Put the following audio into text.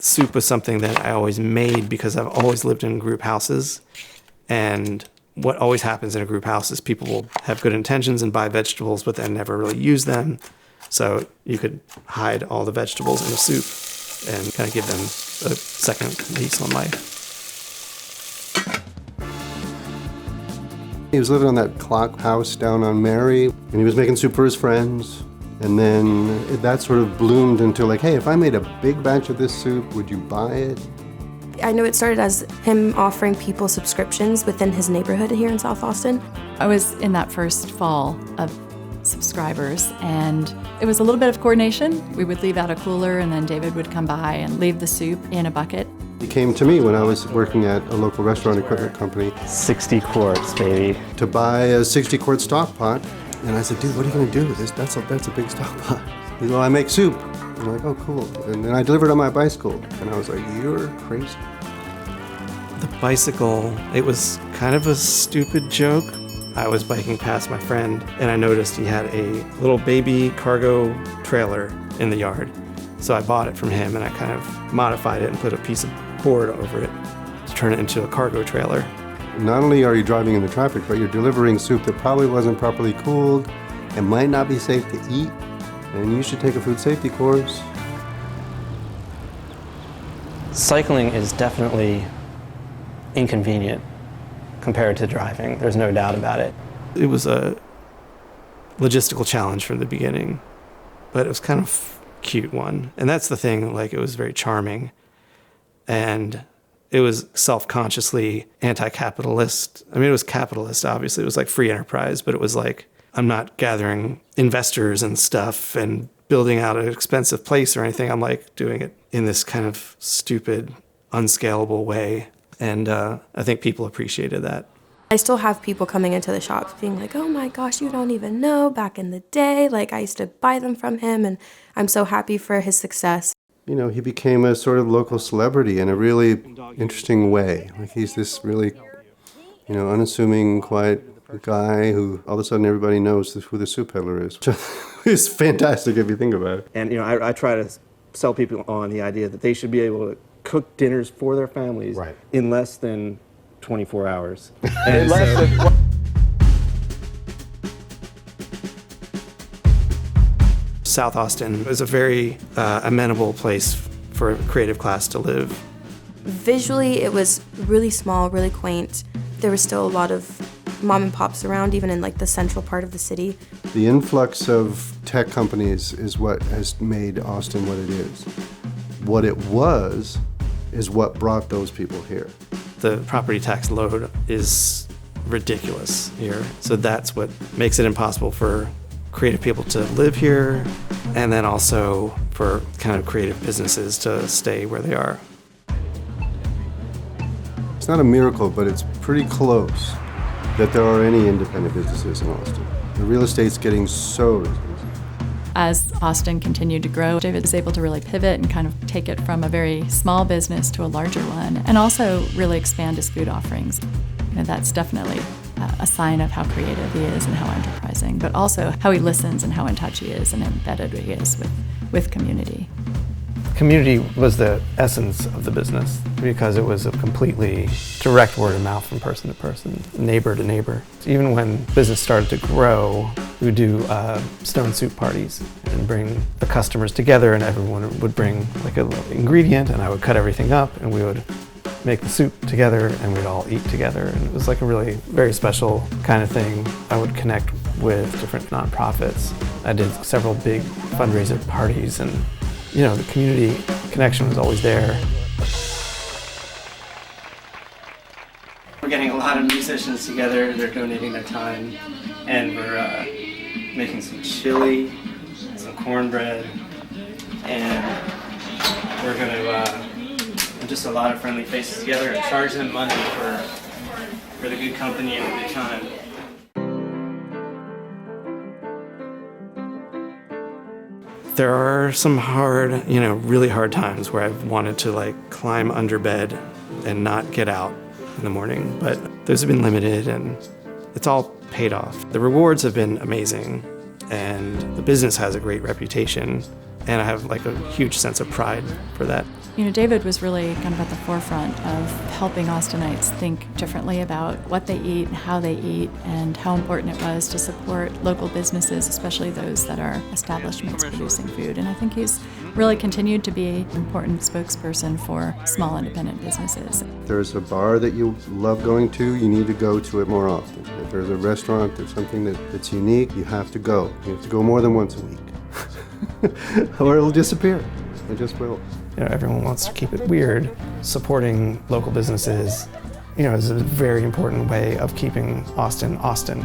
Soup was something that I always made because I've always lived in group houses. And what always happens in a group house is people will have good intentions and buy vegetables, but then never really use them. So you could hide all the vegetables in a soup and kind of give them a second lease on life. He was living on that clock house down on Mary, and he was making soup for his friends. And then that sort of bloomed into like, hey, if I made a big batch of this soup, would you buy it? I know it started as him offering people subscriptions within his neighborhood here in South Austin. I was in that first fall of subscribers, and it was a little bit of coordination. We would leave out a cooler, and then David would come by and leave the soup in a bucket. He came to me when I was working at a local restaurant equipment company. 60 quarts, baby. To buy a 60-quart stock pot. And I said, dude, what are you going to do with this? That's a big stock pot. He's well, I make soup. I'm like, oh, cool. And then I delivered on my bicycle. And I was like, you're crazy. The bicycle, it was kind of a stupid joke. I was biking past my friend, and I noticed he had a little baby cargo trailer in the yard. So I bought it from him, and I kind of modified it and put a piece of cord over it to turn it into a cargo trailer. Not only are you driving in the traffic, but you're delivering soup that probably wasn't properly cooled and might not be safe to eat, and you should take a food safety course. Cycling is definitely inconvenient compared to driving. There's no doubt about it. It was a logistical challenge from the beginning, but it was kind of a cute one. And that's the thing, like, it was very charming. And it was self-consciously anti-capitalist. I mean, it was capitalist, obviously. It was like free enterprise, but it was like, I'm not gathering investors and stuff and building out an expensive place or anything. I'm like doing it in this kind of stupid, unscalable way. And I think people appreciated that. I still have people coming into the shop being like, oh my gosh, you don't even know, back in the day, like I used to buy them from him, and I'm so happy for his success. You know, he became a sort of local celebrity in a really interesting way. Like, he's this really, you know, unassuming, quiet guy who all of a sudden everybody knows who the Soup Peddler is. It's fantastic if you think about it. And, you know, I try to sell people on the idea that they should be able to cook dinners for their families in less than 24 hours. And South Austin is a very amenable place for a creative class to live. Visually, it was really small, really quaint. There was still a lot of mom and pops around, even in like the central part of the city. The influx of tech companies is what has made Austin what it is. What it was is what brought those people here. The property tax load is ridiculous here. So that's what makes it impossible for creative people to live here, and then also for kind of creative businesses to stay where they are. It's not a miracle, but it's pretty close that there are any independent businesses in Austin. The real estate's getting so expensive. As Austin continued to grow, David was able to really pivot and kind of take it from a very small business to a larger one, and also really expand his food offerings. You know, that's definitely a sign of how creative he is and how enterprising, but also how he listens and how in touch he is and embedded he is with community. Community was the essence of the business because it was a completely direct word of mouth from person to person, neighbor to neighbor. Even when business started to grow, we would do stone soup parties and bring the customers together, and everyone would bring like a little ingredient, and I would cut everything up, and we would make the soup together, and we'd all eat together. And it was like a really very special kind of thing. I would connect with different nonprofits. I did several big fundraiser parties, and you know, the community connection was always there. We're getting a lot of musicians together. They're donating their time, and we're making some chili, some cornbread, and we're going to just a lot of friendly faces together and charge them money for the good company and the good time. There are some hard, really hard times where I've wanted to like climb under bed and not get out in the morning, but those have been limited and it's all paid off. The rewards have been amazing and the business has a great reputation, And I have like a huge sense of pride for that. You know, David was really kind of at the forefront of helping Austinites think differently about what they eat, how they eat, and how important it was to support local businesses, especially those that are establishments producing food. And I think he's really continued to be an important spokesperson for small independent businesses. If there's a bar that you love going to, you need to go to it more often. If there's a restaurant, there's something that's unique, you have to go. You have to go more than once a week. Or it'll disappear. It just will. You know, everyone wants to keep it weird. Supporting local businesses, you know, is a very important way of keeping Austin, Austin.